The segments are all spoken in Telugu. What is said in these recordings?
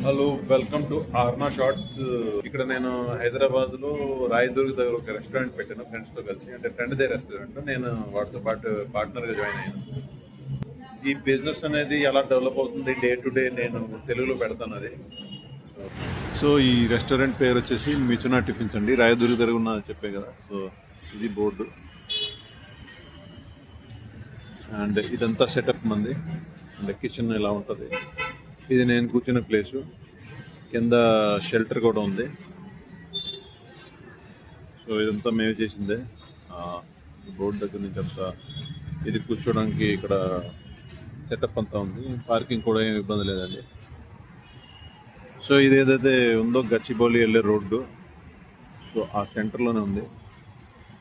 Hello, welcome to Arna shorts. ఇక్కడ నేను హైదరాబాద్ లో రాయదుర్గ్ దగ్గర ఒక రెస్టారెంట్ పెట్టాను ఫ్రెండ్స్ తో కలిసి. అంటే ఫ్రెండ్ దే రెస్టారెంట్, నేను వాటితో పాటు పార్ట్నర్ గా జాయిన్ అయ్యాను. ఈ బిజినెస్ అనేది ఎలా డెవలప్ అవుతుంది డే టు డే నేను తెలుగులో పెడతాను అది. సో ఈ రెస్టారెంట్ పేరు వచ్చేసి మిథునా టిఫిన్స్ అండి. రాయదుర్గ్ దగ్గర ఉన్న చెప్పే కదా. సో ఇది బోర్డు అండ్ ఇదంతా సెటప్ మంది. అంటే కిచెన్ ఇలా ఉంటుంది. ఇది నేను కూర్చున్న ప్లేసు. కింద షెల్టర్ కూడా ఉంది. సో ఇదంతా మేము చేసిందే. బోర్డు దగ్గర నుంచి అంతా ఇది కూర్చోడానికి ఇక్కడ సెటప్ అంతా ఉంది. పార్కింగ్ కూడా ఏమి ఇబ్బంది లేదండి. సో ఇది ఏదైతే ఉందో గచ్చిబౌలి వెళ్ళే రోడ్డు, సో ఆ సెంటర్లోనే ఉంది.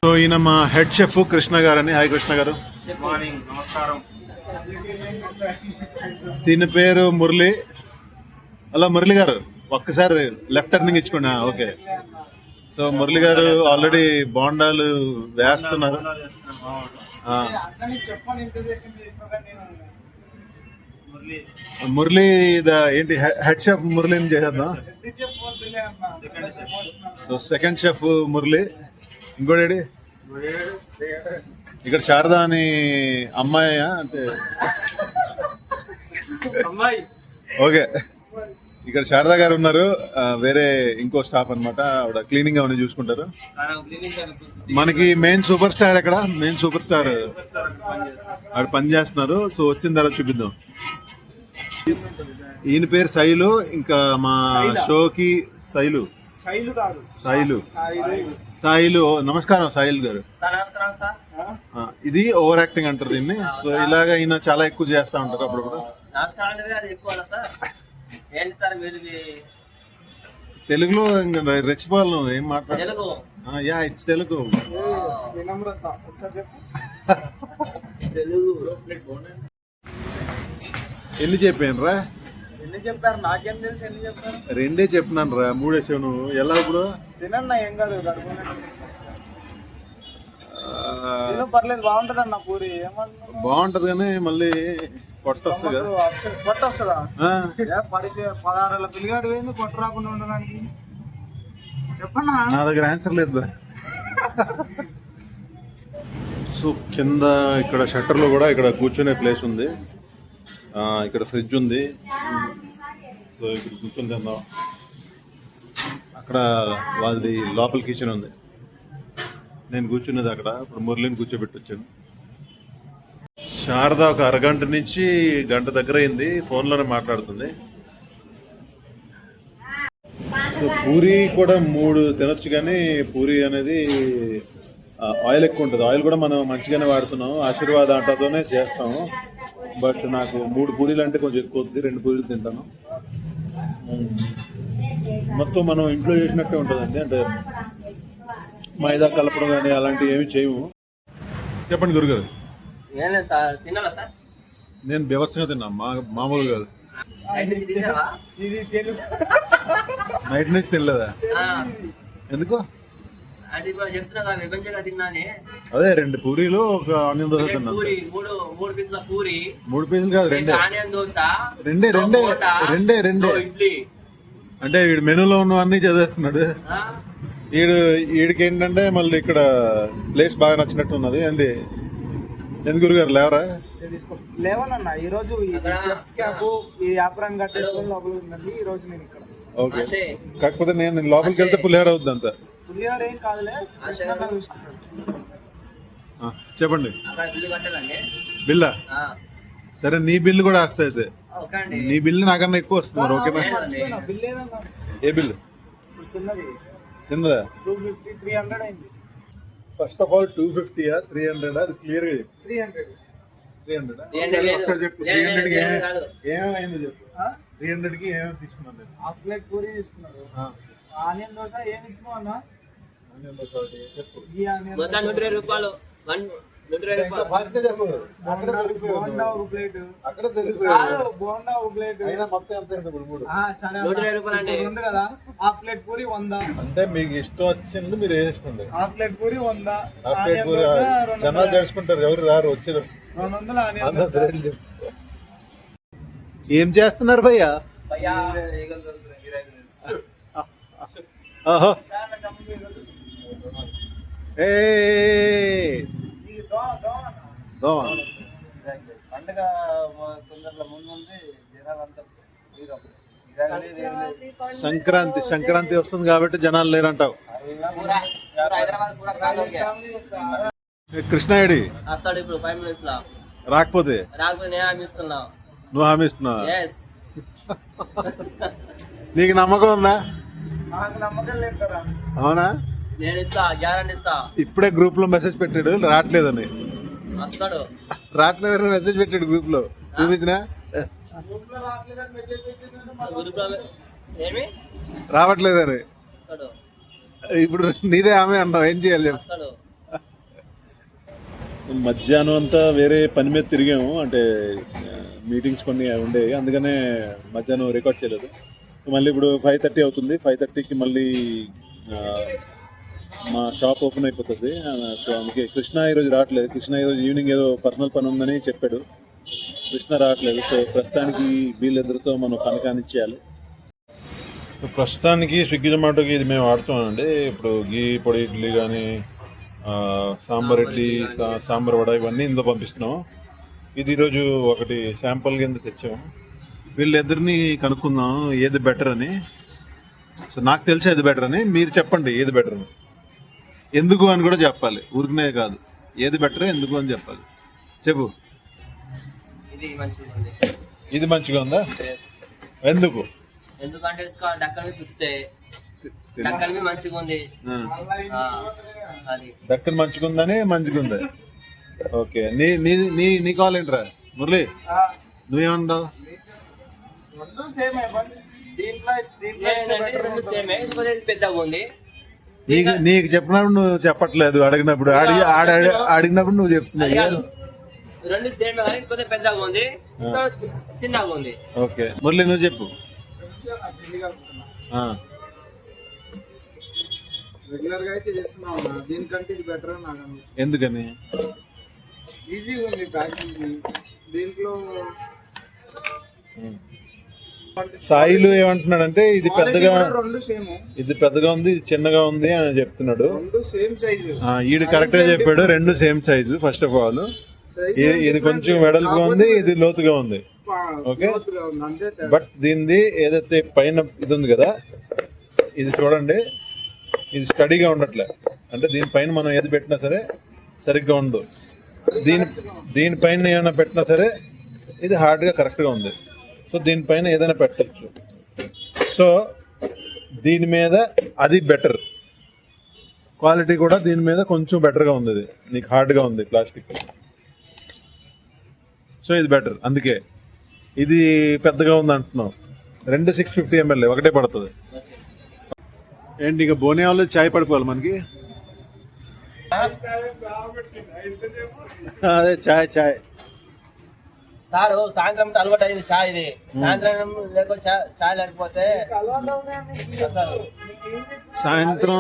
సో ఈయన మా హెడ్ షెఫ్ కృష్ణ గారని. హాయ్ కృష్ణ గారు. గుడ్ మార్నింగ్, నమస్కారం. దీని పేరు మురళి. అలా మురళి గారు ఒక్కసారి లెఫ్ట్ టర్నింగ్ ఇచ్చుకోండి. ఓకే. సో మురళి గారు ఆల్రెడీ బోండాలు వేస్తున్నారు. మురళి ఏంటి హెడ్ షెఫ్ మురళిని చేసేద్దాం. So second chef Murali. ఇంకోటి ఇక్కడ శారద అని అమ్మాయి. అంటే ఓకే, ఇక్కడ శారదా గారు ఉన్నారు. వేరే ఇంకో స్టాఫ్ అనమాట. ఆవిడ క్లీనింగ్ అవన్నీ చూసుకుంటారు. మనకి మెయిన్ సూపర్ స్టార్ ఎక్కడ? మెయిన్ సూపర్ స్టార్ ఆవిడ పని చేస్తున్నారు. సో వచ్చిన తర్వాత చూపిద్దాం. ఈయన పేరు శైలు. ఇంకా మా షోకి శైలు. సాయిలు. నమస్కారం సాయిల్ గారు. ఇది ఓవర్ యాక్టింగ్ అంటారు దీన్ని. సో ఇలాగా ఈయన చాలా ఎక్కువ చేస్తా ఉంటారు అప్పుడు. తెలుగులో రెచ్చిపోవాలి. ఏం మాట్లాడు? Yeah, it's Telugu. ఎన్ని చెప్పాను రా? చెప్పారు, నాకేం తెలుసు ఎన్ని చెప్పారు. రెండే చెప్పినాను రా, మూడేసావు నువ్వు. ఎలా ఇప్పుడు? తినన్నా ఏం కాదు, పర్లేదు. బాగుంటది అన్న పూరి. బాగుంటది కానీ మళ్ళీ పొట్ట వస్తుంది కదా. పొట్ట వస్తుందా? 16 పిల్లగాడు పోయింది పొట్ట రాకుండా ఉండడానికి. చెప్పన్నా, నా దగ్గర ఆన్సర్ లేదు. సో కింద ఇక్కడ షట్టర్లో కూడా ఇక్కడ కూర్చునే ప్లేస్ ఉంది. ఇక్కడ ఫ్రిడ్జ్ ఉంది. సో ఇక్కడ కూర్చొని తిందాం. అక్కడ వాళ్ళది లోపల కిచెన్ ఉంది. నేను కూర్చున్నది అక్కడ. ఇప్పుడు మురళిని కూర్చోబెట్టి వచ్చాను. శారద ఒక అరగంట నుంచి గంట దగ్గర అయింది, ఫోన్లోనే మాట్లాడుతుంది. సో పూరి కూడా 3 తినొచ్చు, కానీ పూరి అనేది ఆయిల్ ఎక్కువ ఉంటుంది. ఆయిల్ కూడా మనం మంచిగానే వాడుతున్నాం. ఆశీర్వాద ఆటతోనే చేస్తాము. బట్ నాకు 3 పూరీలు అంటే కొంచెం ఎక్కువ అవుతుంది. 2 పూరీలు తింటాను. మొత్తం మనం ఇంట్లో చేసినట్టే ఉంటుందండి. అంటే మైదా కలపడం కానీ అలాంటివి ఏమి చేయము. చెప్పండి గురుగారు. నేను బీభత్సంగా తిన్నా, మామూలు కాదు. నైట్ నుంచి తినలేదా? ఎందుకు? అదే 2 పూరీలు ఒక ఆనియన్ దోశ తిన్నా. 3 పీసులు కాదు, రెండే. అంటే వీడు మెనూలో ఉన్నవన్నీ చదివేస్తున్నాడు. వీడికి ఏంటంటే మళ్ళీ ఇక్కడ ప్లేస్ బాగా నచ్చినట్టు ఉన్నది. అంది ఎందుకు గురుగారు లేవరా? లేవనన్నా, ఈ రోజు ఈ వ్యాపారం కట్టేసుకొని లోపల ఉందండి. ఈ రోజు నేను ఇక్కడ. ఓకే, కాకపోతే నేను లోపలికి వెళ్తే పులిహోర అవుద్ది అంతా. పులిహోర ఏం కాదులే. చెప్పండి. బిల్లా? సరే, నీ బిల్లు కూడా వస్తాయి. నీ బిల్లు నాకన్నా ఎక్కువ వస్తుంది మరి. ఓకేనా? ఏ బిల్లు తిన్నదా? 250, 300 అయింది. First of all 250 300? అది క్లియర్ గా 300. ఒకసారి చెప్పు. 300కి ఏమేమైంది చెప్పు. 300కి ఏమేమి తీసుకున్నాను? హాఫ్ ప్లేట్ పూరి తీసుకున్నాడు. ఆనియన్ దోశ ఏమి ఇచ్చినావు అన్న? ఆనియన్ దోశ చెప్పు. ఈ ఆనియన్ దోశ 120 రూపాయలు. బోండా ఒక ప్లేట్. అక్కడ బోండా ఒక ప్లేట్. మొత్తం ఎంత? 120 రూపాయలు ఉంది కదా. Half plate puri 100. అంటే మీకు ఇష్టం వచ్చింది మీరు వేసుకోండి. Half plate puri 100. Half plate puri జనాలు చేసుకుంటారు, ఎవరు రారు. వచ్చారు 200 ఆనియన్. ఏం చేస్తున్నారు భయ్యా? ఓహో చాలా చంపి ఈరోజు. ఏ ఇది దోమ అన్న. దోమ పండుగ తొందరలో ముందు ఉంది జనాలంతా హీరో. ఇదాక లేదు, ఏం లేదు. సంక్రాంతి వస్తుంది కాబట్టి జనాలు లేరంటావు. హైదరాబాద్ పూరా ఖాళీ हो गया కృష్ణాయుడి వస్తాడు ఇప్పుడు 5 minutes లో రాకపోతే రాకపోతే నేను హామీ ఇస్తున్నా నువ్వు హామీ ఇస్తున్నావా? yes నీకు నమ్మకం ఉందా? నాకు నమ్మకం లేదు కదా. అవునా? నేను ఇస్తా గ్యారంటీ ఇస్తా ఇప్పుడే గ్రూప్ లో మెసేజ్ పెట్టాడు రావట్లేదని. వస్తాడు రావట్లేదని మెసేజ్ పెట్టాడు గ్రూప్ లో. చూపించినా గ్రూప్లో రావట్లేదని మెసేజ్ పెట్టిందంటే మళ్ళీ గ్రూప్ లో ఏమి రావట్లేదని. వస్తాడు ఇప్పుడు నీదే ఆమె అన్నావు, ఏం చేయాలి చెప్పు. వస్తాడు మధ్యాహ్నం అంతా వేరే పని మీద తిరిగాము, అంటే మీటింగ్స్ కొన్ని ఉండేవి, అందుకనే మధ్యాహ్నం రికార్డ్ చేయలేదు. మళ్ళీ ఇప్పుడు 5:30 అవుతుంది. 5:30కి మళ్ళీ మా షాప్ ఓపెన్ అయిపోతుంది. సో అందుకే కృష్ణ ఈరోజు రావట్లేదు. కృష్ణ ఈరోజు ఈవినింగ్ ఏదో పర్సనల్ పని ఉందని చెప్పాడు. కృష్ణ రావట్లేదు. సో ప్రస్తుతానికి వీళ్ళిద్దరితో మనం పని కానిచ్చేయాలి. ప్రస్తుతానికి స్విగ్గీ జొమాటోకి ఇది మేము వాడుతున్నామండి. ఇప్పుడు గీ పొడి ఇడ్లీ కానీ సాంబార్ ఇడ్లీ, సాంబార్ వడ ఇవన్నీ ఇందులో పంపిస్తున్నాం. ఇది ఈరోజు ఒకటి శాంపుల్ కింద తెచ్చాము. వీళ్ళిద్దరిని కనుక్కుందాం ఏది బెటర్ అని. సో నాకు తెలిసి ఏది బెటర్ అని, మీరు చెప్పండి ఏది బెటర్ అని. ఎందుకు అని కూడా చెప్పాలి, ఊరికనే కాదు. ఏది బెటర్ ఎందుకు అని చెప్పాలి. చెప్పు. ఇది మంచిగా ఉంది. ఇది మంచిగా ఉందా? ఎందుకు? ఎందుకంటే డక్కన్ भी ఫిక్స్ డక్కన్ भी మంచిగా ఉంది. అది దక్కన్ మంచిగా ఉందని మంచిగా ఉంది. ఓకే, నీ నీ నీ నీ కాల్ ఏంట్రా మురళి? నువ్వేమన్నావు? రెండు సేమ్ దీంట్లో ఏంటంటే రెండు సేమే, ఇంకోటి పెద్దగా ఉంది. నీకు చెప్పినప్పుడు నువ్వు చెప్పట్లేదు, అడిగినప్పుడు అడిగినప్పుడు నువ్వు అది చెప్తున్నావు. కాదు, రెండు సేమ్ కానీ ఇంకోటి పెద్దగా ఉంది, ఇంకోటి చిన్నగా ఉంది. ఓకే మురళి నువ్వు చెప్పు. రెగ్యులర్ గా అయితే చేస్తున్నాం అన్న. దీనికంటే ఇది బెటర్ అని నాకు అనిపిస్తుంది. ఎందుకని? ఈజీగా ఉంది ప్యాకింగ్. దీంట్లో సాయిలు ఏమంటున్నాడంటే ఇది పెద్దగా, రెండు సేమ్, ఇది పెద్దగా ఉంది, ఇది చిన్నగా ఉంది అని చెప్తున్నాడు. రెండు సేమ్ సైజు. ఈడు కరెక్ట్ గా చెప్పాడు, రెండు same size. First of all ఇది కొంచెం వెడల్పుగా ఉంది, ఇది లోతుగా ఉంది. ఓకే, బట్ దీనిది ఏదైతే పైన ఇది ఉంది కదా, ఇది చూడండి, ఇది స్టడీగా ఉండట్లే. అంటే దీనిపైన మనం ఏది పెట్టినా సరే సరిగ్గా ఉండదు. దీనిపైన ఏమైనా పెట్టినా సరే ఇది హార్డ్గా కరెక్ట్గా ఉంది. సో దీనిపైన ఏదైనా పెట్టచ్చు. సో దీని మీద అది బెటర్, క్వాలిటీ కూడా దీని మీద కొంచెం బెటర్గా ఉంది. ఇది నీకు హార్డ్గా ఉంది ప్లాస్టిక్, సో ఇది బెటర్. అందుకే ఇది పెద్దగా ఉంది అంటున్నావు. 650 ml ఒకటే పడుతుంది. ఏంటి ఇక బోనియాలో చాయ్ పడిపోవాలి మనకి. అదే చాయ్ సార్ సాయంత్రం అలవాటు అయింది చాయ్. ఇది సాయంత్రం లేకపోతే చాయ్ లేకపోతే అసలు సాయంత్రం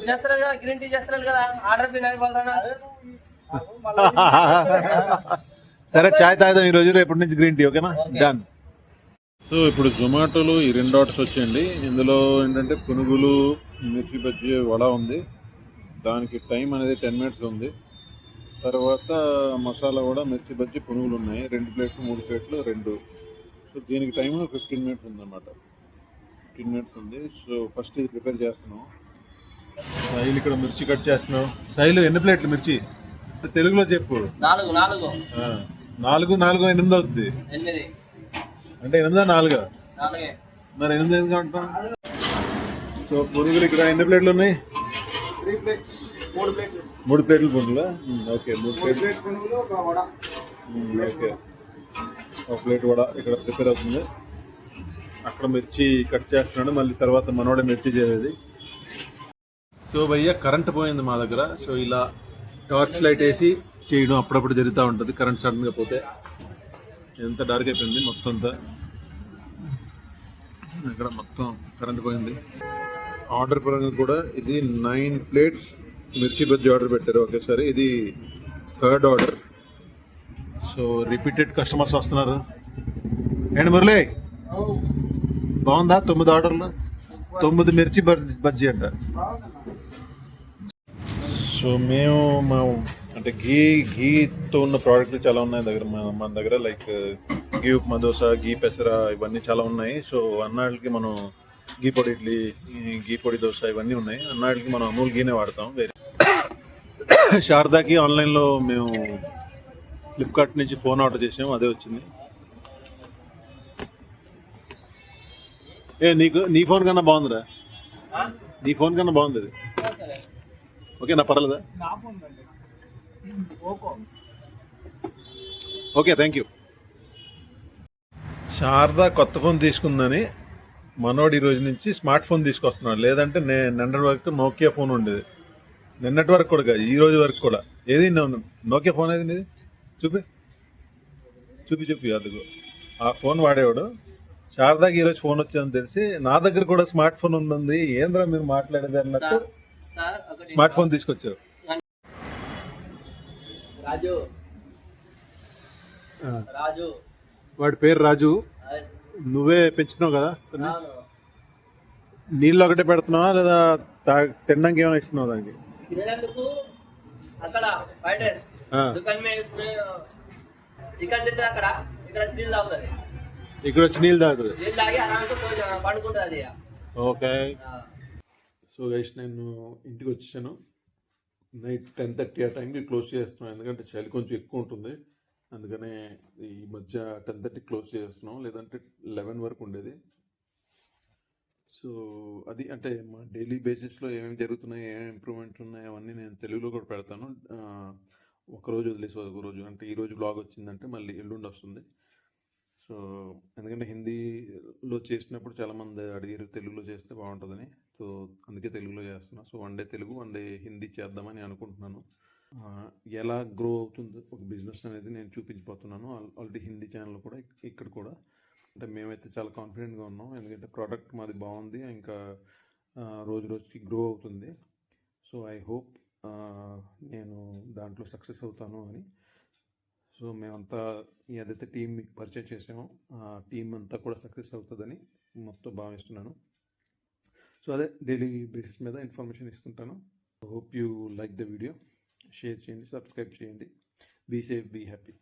చేస్తారు కదా, గ్రీన్ టీ చేస్తారు కదా, ఆర్డర్ పిన్ అయిపోతానా. సరే చాయ్ తాగుదాం ఈరోజు, రేపటి నుంచి గ్రీన్ టీ. ఓకేనా? డన్. సో ఇప్పుడు జొమాటోలో ఈ 2 ఆర్డర్స్ వచ్చాయండి. ఇందులో ఏంటంటే పునుగులు, మిర్చి బజ్జీ, వడ ఉంది. దానికి టైం అనేది 10 minutes ఉంది. తర్వాత మసాలా వడ, మిర్చి బజ్జీ, పునుగులు ఉన్నాయి. 2 ప్లేట్లు 3 ప్లేట్లు 2. సో దీనికి టైం 15 minutes ఉందన్నమాట. 15 minutes ఉంది. సో ఫస్ట్ ఇది ప్రిపేర్ చేస్తున్నాం. సైలు ఇక్కడ మిర్చి కట్ చేస్తున్నాం. సైలు ఎన్ని ప్లేట్లు మిర్చి తెలుగులో చెప్పు. 4 4 8 అవుతుంది. 8 అంటే 8 4 4 మరి 8 ఎందుకు అంటాం? సో పునుగులు ఇక్కడ ఎన్ని ప్లేట్లు ఉన్నాయి? 3 ప్లేట్స్ 3 ప్లేట్లు 3 ప్లేట్లు పునుగులా? ఓకే, 3 ప్లేట్లు ప్లేట్ పునుగులు, ఒక వడ. ఓకే, ఒక ప్లేట్ వడ ఇక్కడ ప్రిపేర్ అవుతుంది. అక్కడ మిర్చి కట్ చేస్తున్నాడు, మళ్ళీ తర్వాత మనోడే మిర్చి చేసేది. సో భయ్య కరెంట్ పోయింది మా దగ్గర. సో ఇలా టార్చ్ లైట్ వేసి చేయడం అప్పుడప్పుడు జరుగుతూ ఉంటుంది. కరెంట్ సడన్గా పోతే ఎంత డార్క్ అయిపోయింది మొత్తం అంతా. ఇక్కడ మొత్తం కరెంట్ పోయింది. ఆర్డర్ పరంగా కూడా ఇది 9 ప్లేట్స్ మిర్చి బజ్జీ ఆర్డర్ పెట్టారు ఒకేసారి. ఇది 3rd order. So repeated customers వస్తున్నారు. ఏంటి మురళి బాగుందా 9 ఆర్డర్లు 9 మిర్చి బజ్జీ అంట. సో మేము మా అంటే ఘీతో ఉన్న ప్రోడక్ట్లు చాలా ఉన్నాయి దగ్గర మన దగ్గర. లైక్ గీ ఉప్మా దోశ, గీ పెసర ఇవన్నీ చాలా ఉన్నాయి. సో అన్నాళ్ళకి మనం గీ పొడి ఇడ్లీ, గీ పొడి దోశ ఇవన్నీ ఉన్నాయి. అన్నాళ్ళకి మనం అమూల్ గీనే వాడతాం. వేరే శారదాకి ఆన్లైన్లో మేము ఫ్లిప్కార్ట్ నుంచి ఫోన్ ఆర్డర్ చేసాము, అదే వచ్చింది. నీ ఫోన్ కన్నా బాగుందిరా, నీ ఫోన్ కన్నా బాగుంది అది. ఓకేనా, పర్లేదా? నా ఫోన్ కండి ఓకో. Okay, thank you. శారద కొత్త ఫోన్ తీసుకుందని మనోడు ఈ రోజు నుంచి స్మార్ట్ ఫోన్ తీసుకొస్తున్నాడు. లేదంటే నిన్నటి వరకు నోకియా ఫోన్ ఉండేది. నిన్నటి వరకు కూడా కాదు, ఈ రోజు వరకు కూడా. ఏది నోకియా ఫోన్ ఏది నీది? చూపి అదిగో ఆ ఫోన్ వాడేవాడు. శారదాకి ఈరోజు ఫోన్ వచ్చిందని తెలిసి నా దగ్గర కూడా స్మార్ట్ ఫోన్ ఉంది, ఏంద్రా మీరు మాట్లాడేది అన్నట్టు స్మార్ట్ ఫోన్ తీసుకొచ్చావు. రాజు వాడి పేరు రాజు. నువ్వే పెంచుతున్నావు కదా? నీళ్ళు ఒకటే పెడుతున్నావా లేదా తినడానికి ఏమైనా ఇస్తున్నావు దానికి? తినేందుకు అక్కడ ఫ్రైడ్ రైస్ దుకాణం చికెన్ తింటే అక్కడ ఇక్కడ నీళ్ళు తాగుతుంది. ఇక్కడ వచ్చి నీళ్ళు తాగుతుంది, నీళ్ళు తాగి ఆరాంతో పండుకుంటుంది. ఓకే. సో గైస్, నేను ఇంటికి వచ్చేసాను. నైట్ 10:30 ఆ టైంకి క్లోజ్ చేస్తున్నాను, ఎందుకంటే చలి కొంచెం ఎక్కువ ఉంటుంది. అందుకనే ఈ మధ్య 10:30 క్లోజ్ చేస్తున్నాం, లేదంటే 11 వరకు ఉండేది. సో అది అంటే మా డైలీ బేసిస్లో ఏమేమి జరుగుతున్నాయి, ఏమేమి ఇంప్రూవ్మెంట్లు ఉన్నాయి అవన్నీ నేను తెలుగులో కూడా పెడతాను. ఒకరోజు వదిలేసి ఒక రోజు, అంటే ఈరోజు బ్లాగ్ వచ్చిందంటే మళ్ళీ ఎల్లుండి వస్తుంది. సో ఎందుకంటే హిందీలో చేసినప్పుడు చాలామంది అడిగారు తెలుగులో చేస్తే బాగుంటుందని. సో అందుకే తెలుగులో చేస్తున్నా. So one day Telugu, one day Hindi చేద్దామని అనుకుంటున్నాను. ఎలా గ్రో అవుతుంది ఒక బిజినెస్ అనేది నేను చూపించబోతున్నాను. ఆల్రెడీ హిందీ ఛానల్ కూడా, ఇక్కడ కూడా. అంటే మేమైతే చాలా కాన్ఫిడెంట్గా ఉన్నాం, ఎందుకంటే ప్రోడక్ట్ మాది బాగుంది, ఇంకా రోజు రోజుకి గ్రో అవుతుంది. సో ఐ హోప్ నేను దాంట్లో సక్సెస్ అవుతాను అని. సో మేమంతా ఏదైతే టీం మీకు పరిచయం చేసామో ఆ టీం అంతా కూడా సక్సెస్ అవుతుందని మొత్తం భావిస్తున్నాను. సో అదే డైలీ బేసిస్ మీద ఇన్ఫర్మేషన్ ఇస్తుంటాను. Hope you like the video. Share చేయండి, సబ్స్క్రైబ్ చేయండి. Be safe, be happy.